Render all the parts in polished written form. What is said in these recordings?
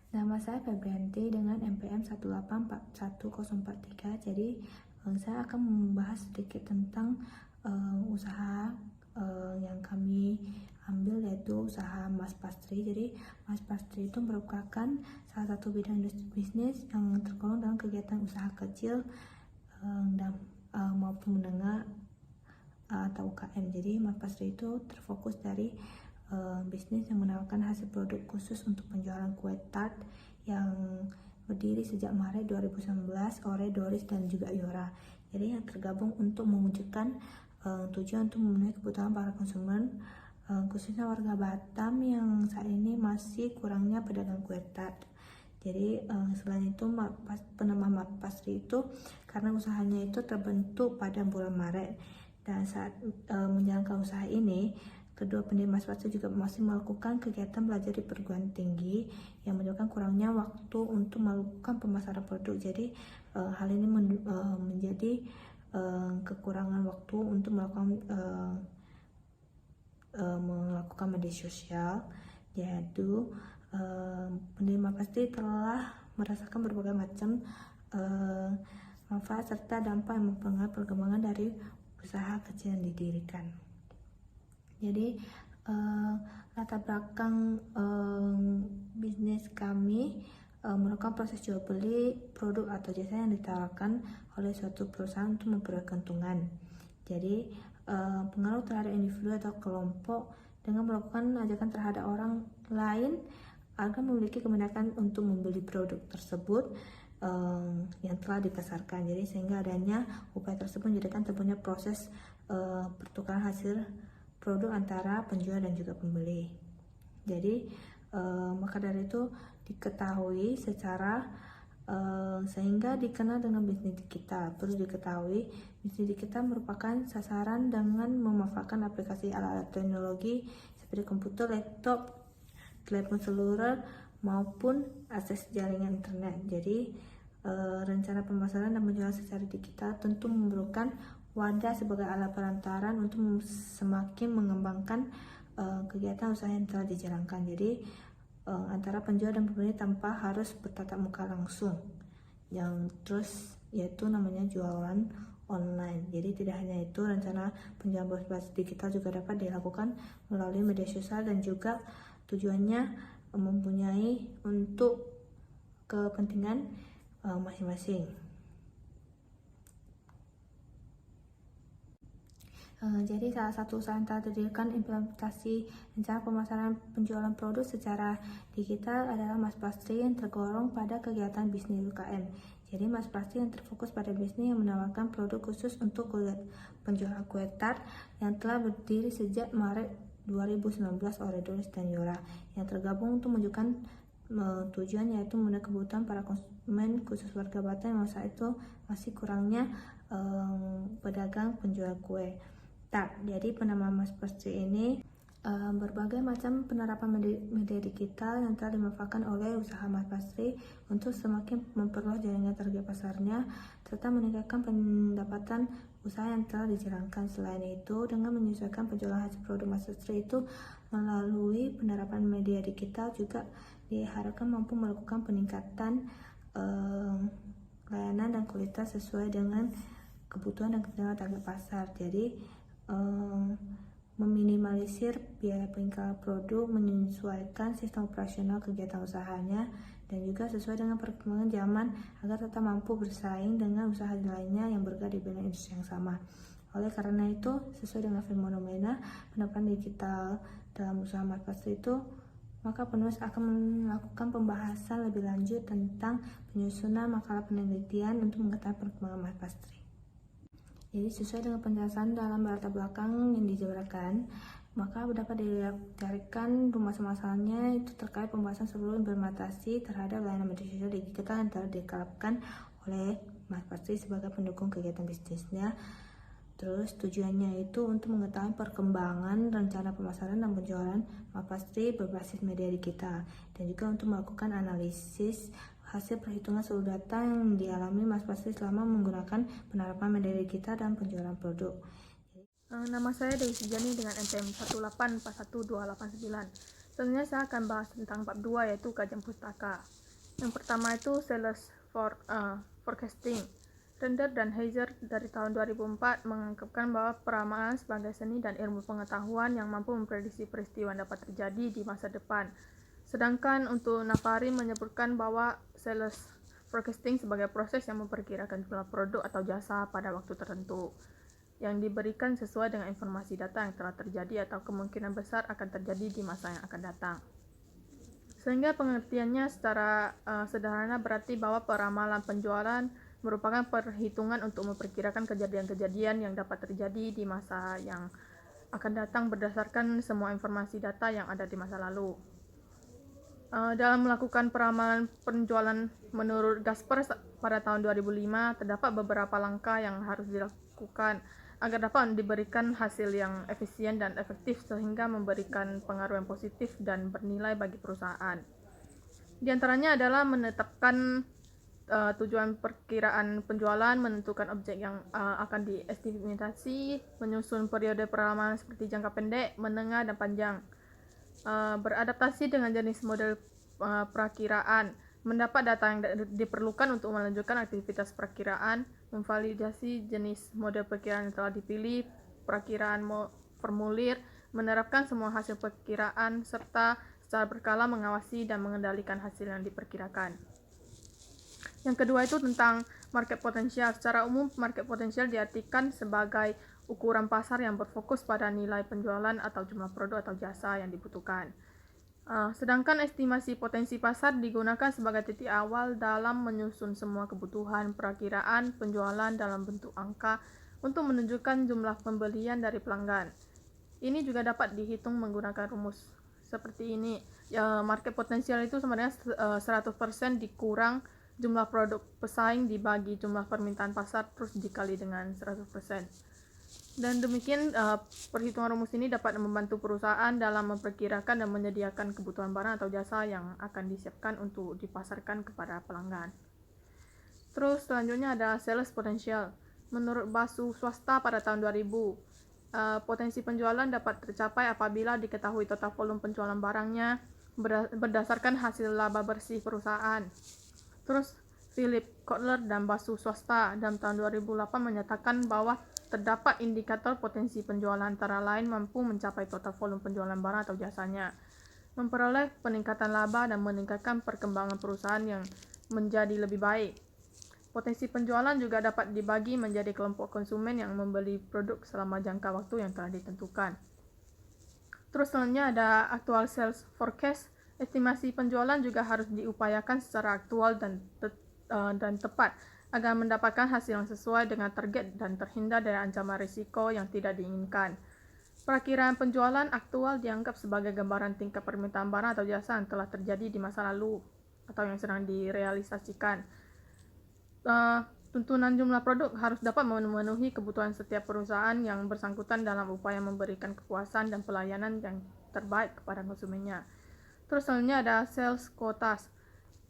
Nama saya Febrianti dengan NPM 1841043. Jadi saya akan membahas sedikit tentang usaha yang kami ambil, yaitu usaha Mas Pastry. Jadi Mas Pastry itu merupakan salah satu bidang bisnis yang tergolong dalam kegiatan usaha kecil dan maupun menengah atau UKM. Jadi Mas Pastry itu terfokus dari bisnis yang menawarkan hasil produk khusus untuk penjualan kue tart yang berdiri sejak Maret 2019 oleh Doris dan juga Yora. Jadi yang tergabung untuk mewujudkan tujuan untuk memenuhi kebutuhan para konsumen, khususnya warga Batam yang saat ini masih kurangnya pedagang kue tart. Jadi selain itu penama Mas Pastry itu karena usahanya itu terbentuk pada bulan Maret, dan saat menjalankan usaha ini, kedua pendiri Mas Pastry juga masih melakukan kegiatan belajar di perguruan tinggi yang menyebabkan kurangnya waktu untuk melakukan pemasaran produk. Jadi hal ini menjadi kekurangan waktu untuk melakukan media sosial, yaitu pendiri Mas Pastry telah merasakan berbagai macam manfaat serta dampak yang mempengaruhi perkembangan dari usaha kecil yang didirikan. Jadi latar belakang bisnis kami merupakan proses jual beli produk atau jasa yang ditawarkan oleh suatu perusahaan untuk memperoleh keuntungan. Jadi pengaruh terhadap individu atau kelompok dengan melakukan ajakan terhadap orang lain agar memiliki keminatan untuk membeli produk tersebut yang telah dipasarkan. Jadi sehingga adanya upaya tersebut menjadikan terbentuknya proses pertukaran hasil produk antara penjual dan juga pembeli. Jadi maka dari itu diketahui secara sehingga dikenal dengan bisnis digital. Perlu diketahui bisnis digital merupakan sasaran dengan memanfaatkan aplikasi alat-alat teknologi seperti komputer, laptop, telepon seluler maupun akses jaringan internet. Jadi rencana pemasaran dan penjualan secara digital tentu memerlukan wadah sebagai alat perantaran untuk semakin mengembangkan kegiatan usaha yang telah dijalankan. Jadi antara penjual dan pembeli tanpa harus bertatap muka langsung, yang terus yaitu namanya jualan online. Jadi tidak hanya itu, rencana penjualan berbasis digital juga dapat dilakukan melalui media sosial dan juga tujuannya mempunyai untuk kepentingan masing-masing. Jadi salah satu usaha yang telah didirikan implementasi rencana pemasaran penjualan produk secara digital adalah Mas Pastry yang tergolong pada kegiatan bisnis UKM. Jadi Mas Pastry yang terfokus pada bisnis yang menawarkan produk khusus untuk penjualan kue tart yang telah berdiri sejak Maret 2019 oleh Doris dan Yora, yang tergabung untuk menunjukkan tujuan, yaitu memenuhi kebutuhan para konsumen khusus warga Batam yang saat itu masih kurangnya pedagang penjual kue tart. Jadi penama Mas Pastry ini berbagai macam penerapan media digital yang telah dimanfaatkan oleh usaha Mas Pastry untuk semakin memperluas jaringan target pasarnya serta meningkatkan pendapatan usaha yang telah dijalankan. Selain itu, dengan menyesuaikan penjualan hasil produk Mas Pastry itu melalui penerapan media digital juga diharapkan mampu melakukan peningkatan layanan dan kualitas sesuai dengan kebutuhan dan kebutuhan target pasar. Jadi meminimalisir biaya pengiriman produk, menyesuaikan sistem operasional kegiatan usahanya, dan juga sesuai dengan perkembangan zaman agar tetap mampu bersaing dengan usaha lainnya yang bergerak di bidang industri yang sama. Oleh karena itu, sesuai dengan fenomena penerapan digital dalam usaha Mas Pastry itu, maka penulis akan melakukan pembahasan lebih lanjut tentang penyusunan makalah penelitian untuk mengetahui perkembangan Mas Pastry. Jadi sesuai dengan penjelasan dalam latar belakang yang dijabarkan, maka dapat dicarikan permasalahannya itu terkait pembahasan sebelum implementasi terhadap layanan media sosial digital yang telah diterapkan oleh Mas Pastry sebagai pendukung kegiatan bisnisnya. Terus tujuannya itu untuk mengetahui perkembangan rencana pemasaran dan penjualan Mas Pastry berbasis media digital, dan juga untuk melakukan analisis hasil perhitungan seluruh data yang dialami Mas Pastry selama menggunakan penerapan media digital dan penjualan produk. Nama saya Dewi Sujani dengan NPM 1841289. Selanjutnya saya akan bahas tentang bab 2, yaitu kajian pustaka. Yang pertama itu sales forecasting. Render dan Heiser dari tahun 2004 mengungkapkan bahwa peramalan sebagai seni dan ilmu pengetahuan yang mampu memprediksi peristiwa yang dapat terjadi di masa depan. Sedangkan untuk Nafari menyebutkan bahwa sales forecasting sebagai proses yang memperkirakan jumlah produk atau jasa pada waktu tertentu yang diberikan sesuai dengan informasi data yang telah terjadi atau kemungkinan besar akan terjadi di masa yang akan datang. Sehingga pengertiannya secara sederhana berarti bahwa peramalan penjualan merupakan perhitungan untuk memperkirakan kejadian-kejadian yang dapat terjadi di masa yang akan datang berdasarkan semua informasi data yang ada di masa lalu. Dalam melakukan peramalan penjualan menurut Gasper pada tahun 2005, terdapat beberapa langkah yang harus dilakukan agar dapat diberikan hasil yang efisien dan efektif sehingga memberikan pengaruh yang positif dan bernilai bagi perusahaan. Di antaranya adalah menetapkan tujuan perkiraan penjualan, menentukan objek yang akan diestimasi, menyusun periode peramalan seperti jangka pendek, menengah, dan panjang, beradaptasi dengan jenis model perakiraan, mendapat data yang diperlukan untuk melanjutkan aktivitas perakiraan, memvalidasi jenis model perkiraan yang telah dipilih, perakiraan formulir, menerapkan semua hasil perkiraan, serta secara berkala mengawasi dan mengendalikan hasil yang diperkirakan. Yang kedua itu tentang market potensial. Secara umum, market potensial diartikan sebagai ukuran pasar yang berfokus pada nilai penjualan atau jumlah produk atau jasa yang dibutuhkan. Sedangkan estimasi potensi pasar digunakan sebagai titik awal dalam menyusun semua kebutuhan perakiraan penjualan dalam bentuk angka untuk menunjukkan jumlah pembelian dari pelanggan. Ini juga dapat dihitung menggunakan rumus seperti ini. Market potensial itu sebenarnya 100% dikurang jumlah produk pesaing dibagi jumlah permintaan pasar terus dikali dengan 100%. Dan demikian perhitungan rumus ini dapat membantu perusahaan dalam memperkirakan dan menyediakan kebutuhan barang atau jasa yang akan disiapkan untuk dipasarkan kepada pelanggan. Terus selanjutnya ada sales potential. Menurut Basu Swasta pada tahun 2000, potensi penjualan dapat tercapai apabila diketahui total volume penjualan barangnya berdasarkan hasil laba bersih perusahaan. Terus Philip Kotler dan Basu Swasta dalam tahun 2008 menyatakan bahwa terdapat indikator potensi penjualan antara lain mampu mencapai total volume penjualan barang atau jasanya, memperoleh peningkatan laba dan meningkatkan perkembangan perusahaan yang menjadi lebih baik. Potensi penjualan juga dapat dibagi menjadi kelompok konsumen yang membeli produk selama jangka waktu yang telah ditentukan. Terus selanjutnya ada actual sales forecast. Estimasi penjualan juga harus diupayakan secara aktual dan tepat agar mendapatkan hasil yang sesuai dengan target dan terhindar dari ancaman risiko yang tidak diinginkan. Perakiraan penjualan aktual dianggap sebagai gambaran tingkat permintaan barang atau jasa yang telah terjadi di masa lalu atau yang sedang direalisasikan. Tuntunan jumlah produk harus dapat memenuhi kebutuhan setiap perusahaan yang bersangkutan dalam upaya memberikan kepuasan dan pelayanan yang terbaik kepada konsumennya. Terus selanjutnya ada sales quotas.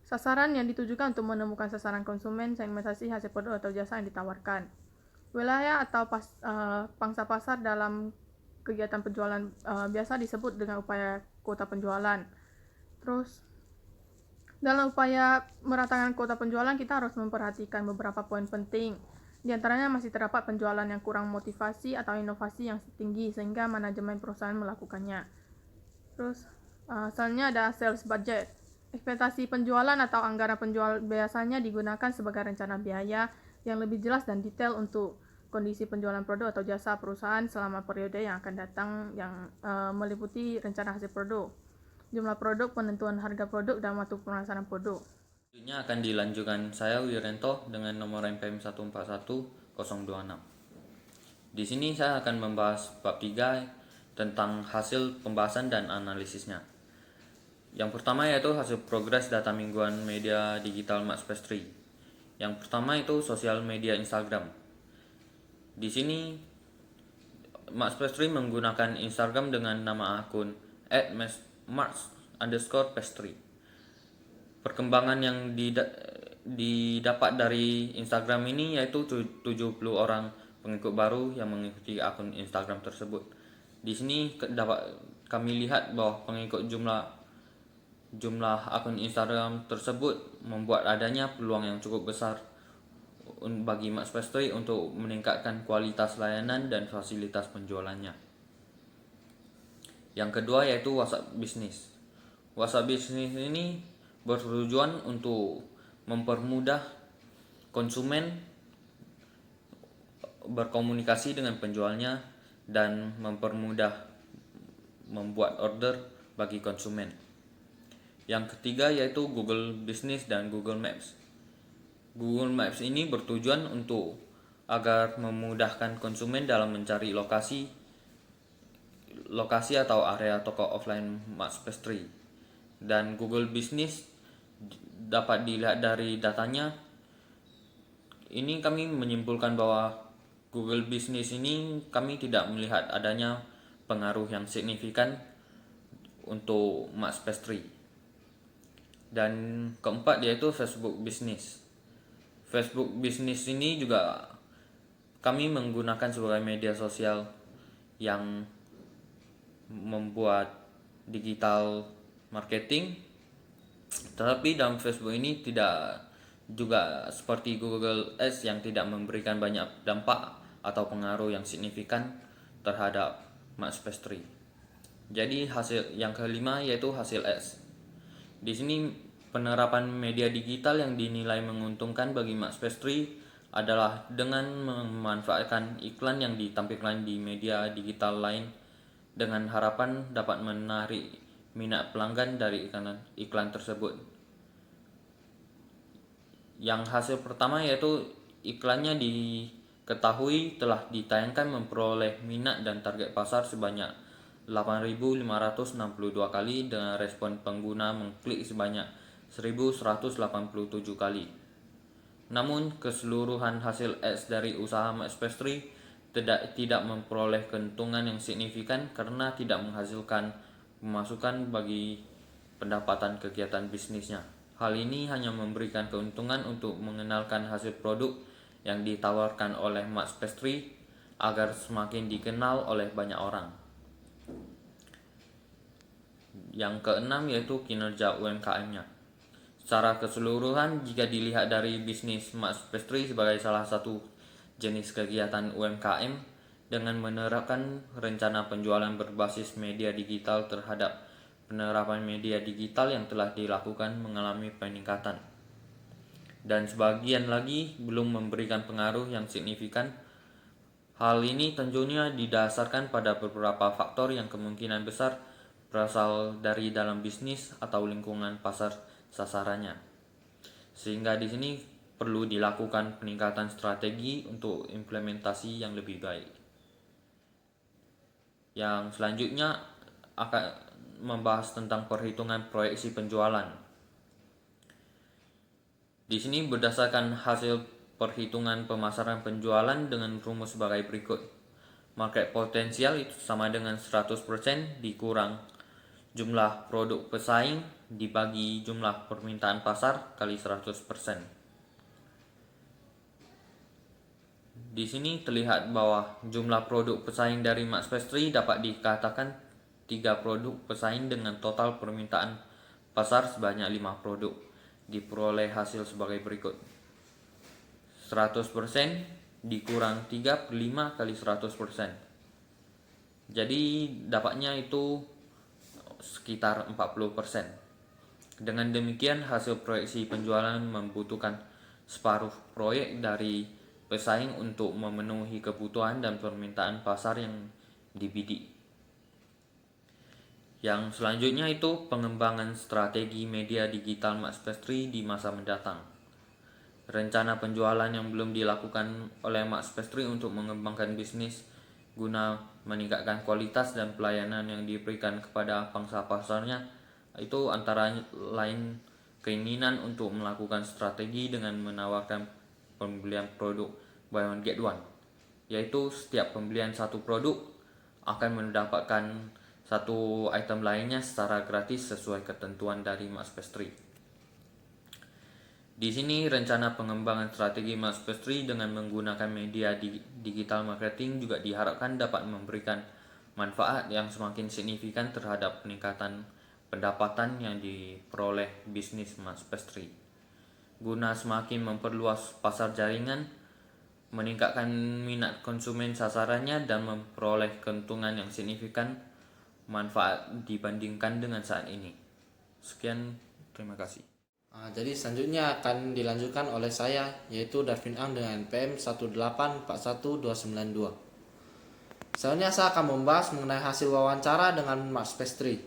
Sasaran yang ditujukan untuk menemukan sasaran konsumen, segmentasi hasil produk atau jasa yang ditawarkan. Wilayah atau pangsa pasar dalam kegiatan penjualan biasa disebut dengan upaya kuota penjualan. Terus dalam upaya meratakan kuota penjualan, kita harus memperhatikan beberapa poin penting. Di antaranya masih terdapat penjualan yang kurang motivasi atau inovasi yang tinggi sehingga manajemen perusahaan melakukannya. Terus selanjutnya ada sales budget. Ekspektasi penjualan atau anggaran penjual biasanya digunakan sebagai rencana biaya yang lebih jelas dan detail untuk kondisi penjualan produk atau jasa perusahaan selama periode yang akan datang yang meliputi rencana hasil produk, jumlah produk, penentuan harga produk, dan waktu pelaksanaan produk. Selanjutnya akan dilanjutkan saya Wirento dengan nomor MPM 141026. Di sini saya akan membahas bab 3 tentang hasil pembahasan dan analisisnya. Yang pertama yaitu hasil progres data mingguan media digital Max Pastry. Yang pertama itu sosial media Instagram. Di sini Max Pastry menggunakan Instagram dengan nama akun @max_pastry. Perkembangan yang didapat dari Instagram ini yaitu 70 orang pengikut baru yang mengikuti akun Instagram tersebut. Di sini kami lihat bahwa pengikut jumlah akun Instagram tersebut membuat adanya peluang yang cukup besar bagi Max Pastry untuk meningkatkan kualitas layanan dan fasilitas penjualannya. Yang kedua yaitu WhatsApp Business. WhatsApp Business ini bertujuan untuk mempermudah konsumen berkomunikasi dengan penjualnya dan mempermudah membuat order bagi konsumen. Yang ketiga yaitu Google Business dan Google Maps. Google Maps ini bertujuan untuk agar memudahkan konsumen dalam mencari lokasi atau area toko offline Max Pastry. Dan Google Business dapat dilihat dari datanya. Ini kami menyimpulkan bahwa Google Business ini kami tidak melihat adanya pengaruh yang signifikan untuk Max Pastry. Dan keempat yaitu Facebook Business. Facebook Business ini juga kami menggunakan sebagai media sosial yang membuat digital marketing, tetapi dalam Facebook ini tidak juga seperti Google Ads yang tidak memberikan banyak dampak atau pengaruh yang signifikan terhadap Max Pastry. Jadi hasil yang kelima yaitu hasil ads. Di sini penerapan media digital yang dinilai menguntungkan bagi Max Pastry adalah dengan memanfaatkan iklan yang ditampilkan di media digital lain dengan harapan dapat menarik minat pelanggan dari iklan tersebut. Yang hasil pertama yaitu iklannya diketahui telah ditayangkan memperoleh minat dan target pasar sebanyak 8.562 kali dengan respon pengguna mengklik sebanyak 1.187 kali. Namun keseluruhan hasil ads dari usaha Max Pastry tidak memperoleh keuntungan yang signifikan karena tidak menghasilkan pemasukan bagi pendapatan kegiatan bisnisnya. Hal ini hanya memberikan keuntungan untuk mengenalkan hasil produk yang ditawarkan oleh Max Pastry agar semakin dikenal oleh banyak orang. Yang keenam yaitu kinerja UMKM-nya. Secara keseluruhan, jika dilihat dari bisnis Max Pastry sebagai salah satu jenis kegiatan UMKM dengan menerapkan rencana penjualan berbasis media digital terhadap penerapan media digital yang telah dilakukan mengalami peningkatan. Dan sebagian lagi belum memberikan pengaruh yang signifikan. Hal ini tentunya didasarkan pada beberapa faktor yang kemungkinan besar berasal dari dalam bisnis atau lingkungan pasar sasarannya. Sehingga di sini perlu dilakukan peningkatan strategi untuk implementasi yang lebih baik. Yang selanjutnya akan membahas tentang perhitungan proyeksi penjualan. Di sini berdasarkan hasil perhitungan pemasaran penjualan dengan rumus sebagai berikut. Market potensial itu sama dengan 100% dikurang jumlah produk pesaing dibagi jumlah permintaan pasar kali 100%. Di sini terlihat bahwa jumlah produk pesaing dari Max Pastry dapat dikatakan 3 produk pesaing dengan total permintaan pasar sebanyak 5 produk. Diperoleh hasil sebagai berikut. 100% dikurang 3 per 5 kali 100%. Jadi dapatnya itu sekitar 40%. Dengan demikian hasil proyeksi penjualan membutuhkan separuh proyek dari pesaing untuk memenuhi kebutuhan dan permintaan pasar yang dibidik. Yang selanjutnya itu pengembangan strategi media digital Max Pastry di masa mendatang. Rencana penjualan yang belum dilakukan oleh Max Pastry untuk mengembangkan bisnis guna meningkatkan kualitas dan pelayanan yang diberikan kepada pangsa pasarnya itu antara lain keinginan untuk melakukan strategi dengan menawarkan pembelian produk buy one get one, yaitu setiap pembelian satu produk akan mendapatkan satu item lainnya secara gratis sesuai ketentuan dari Max Pastry. Di sini rencana pengembangan strategi Max Pastry dengan menggunakan media digital marketing juga diharapkan dapat memberikan manfaat yang semakin signifikan terhadap peningkatan pendapatan yang diperoleh bisnis Mas Pastry. Guna semakin memperluas pasar jaringan, meningkatkan minat konsumen sasarannya, dan memperoleh keuntungan yang signifikan manfaat dibandingkan dengan saat ini. Sekian, terima kasih. Jadi selanjutnya akan dilanjutkan oleh saya, yaitu Darvin Ang dengan NPM 1841292. Selanjutnya saya akan membahas mengenai hasil wawancara dengan Mas Pastry.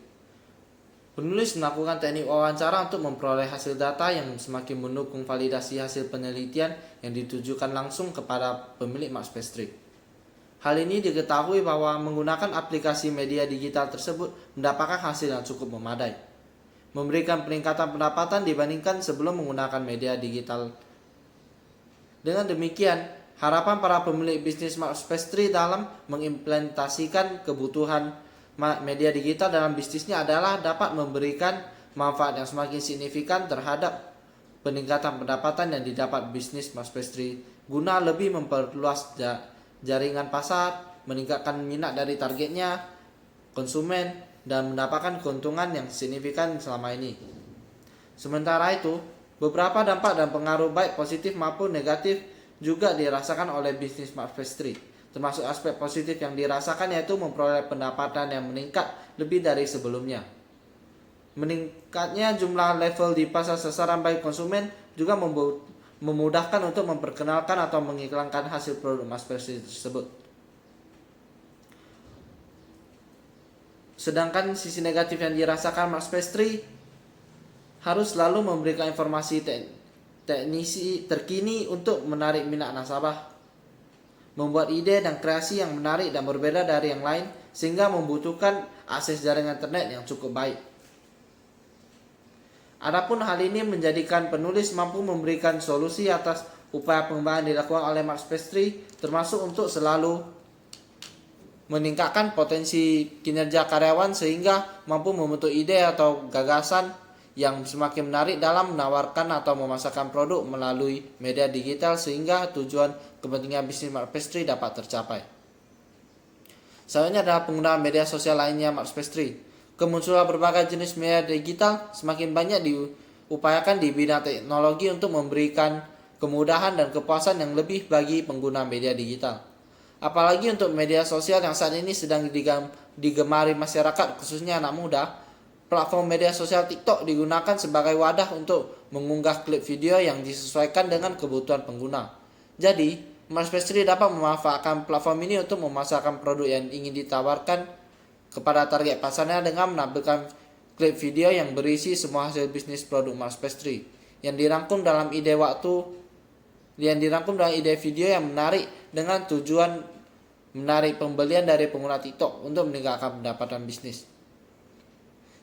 Penulis melakukan teknik wawancara untuk memperoleh hasil data yang semakin mendukung validasi hasil penelitian yang ditujukan langsung kepada pemilik Mas Pastry. Hal ini diketahui bahwa menggunakan aplikasi media digital tersebut mendapatkan hasil yang cukup memadai, memberikan peningkatan pendapatan dibandingkan sebelum menggunakan media digital. Dengan demikian, harapan para pemilik bisnis Mas Pastry dalam mengimplementasikan kebutuhan media digital dalam bisnisnya adalah dapat memberikan manfaat yang semakin signifikan terhadap peningkatan pendapatan yang didapat bisnis Mas Pastry guna lebih memperluas jaringan pasar, meningkatkan minat dari targetnya, konsumen, dan mendapatkan keuntungan yang signifikan selama ini. Sementara itu, beberapa dampak dan pengaruh baik positif maupun negatif juga dirasakan oleh bisnis Mas Pastry. Termasuk aspek positif yang dirasakan yaitu memperoleh pendapatan yang meningkat lebih dari sebelumnya. Meningkatnya jumlah level di pasar sasaran bagi konsumen juga memudahkan untuk memperkenalkan atau mengiklankan hasil produk Mas Pastry tersebut. Sedangkan sisi negatif yang dirasakan Mas Pastry harus selalu memberikan informasi teknisi terkini untuk menarik minat nasabah, membuat ide dan kreasi yang menarik dan berbeda dari yang lain sehingga membutuhkan akses jaringan internet yang cukup baik. Adapun hal ini menjadikan penulis mampu memberikan solusi atas upaya pengembangan dilakukan oleh Mas Pastry, termasuk untuk selalu meningkatkan potensi kinerja karyawan sehingga mampu membentuk ide atau gagasan yang semakin menarik dalam menawarkan atau memasarkan produk melalui media digital sehingga tujuan kepentingan bisnis Mas Pastry dapat tercapai. Selanjutnya adalah penggunaan media sosial lainnya Mas Pastry. Kemunculan berbagai jenis media digital semakin banyak diupayakan di bidang teknologi untuk memberikan kemudahan dan kepuasan yang lebih bagi pengguna media digital. Apalagi untuk media sosial yang saat ini sedang digemari masyarakat, khususnya anak muda, platform media sosial TikTok digunakan sebagai wadah untuk mengunggah klip video yang disesuaikan dengan kebutuhan pengguna. Jadi, Mas Pastry dapat memanfaatkan platform ini untuk memasarkan produk yang ingin ditawarkan kepada target pasarnya dengan menampilkan klip video yang berisi semua hasil bisnis produk Mas Pastry yang dirangkum dalam ide video yang menarik dengan tujuan menarik pembelian dari pengguna TikTok untuk meningkatkan pendapatan bisnis.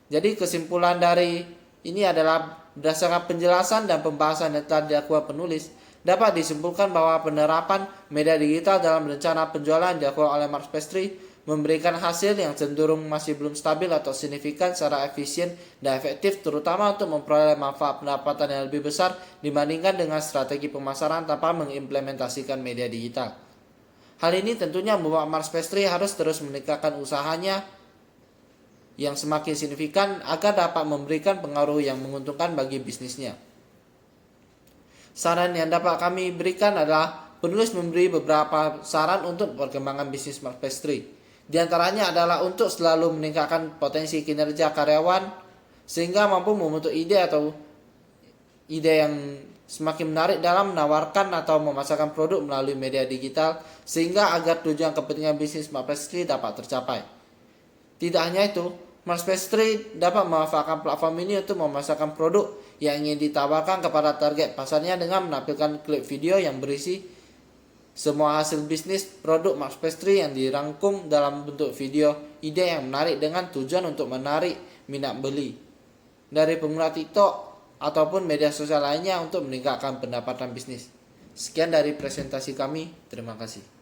Jadi kesimpulan dari ini adalah berdasarkan penjelasan dan pembahasan yang telah dilakukan penulis, dapat disimpulkan bahwa penerapan media digital dalam rencana penjualan yang dilakukan oleh Mas Pastry memberikan hasil yang cenderung masih belum stabil atau signifikan secara efisien dan efektif, terutama untuk memperoleh manfaat pendapatan yang lebih besar dibandingkan dengan strategi pemasaran tanpa mengimplementasikan media digital. Hal ini tentunya membuat Mas Pastry harus terus meningkatkan usahanya yang semakin signifikan agar dapat memberikan pengaruh yang menguntungkan bagi bisnisnya. Saran yang dapat kami berikan adalah penulis memberi beberapa saran untuk perkembangan bisnis Mas Pastry. Di antaranya adalah untuk selalu meningkatkan potensi kinerja karyawan sehingga mampu membentuk ide yang semakin menarik dalam menawarkan atau memasarkan produk melalui media digital sehingga agar tujuan kepentingan bisnis Mas Pastry dapat tercapai. Tidak hanya itu, Mas Pastry dapat memanfaatkan platform ini untuk memasarkan produk yang ingin ditawarkan kepada target pasarnya dengan menampilkan klip video yang berisi semua hasil bisnis produk Mas Pastry yang dirangkum dalam bentuk video ide yang menarik dengan tujuan untuk menarik minat beli dari pengguna TikTok ataupun media sosial lainnya untuk meningkatkan pendapatan bisnis. Sekian dari presentasi kami, terima kasih.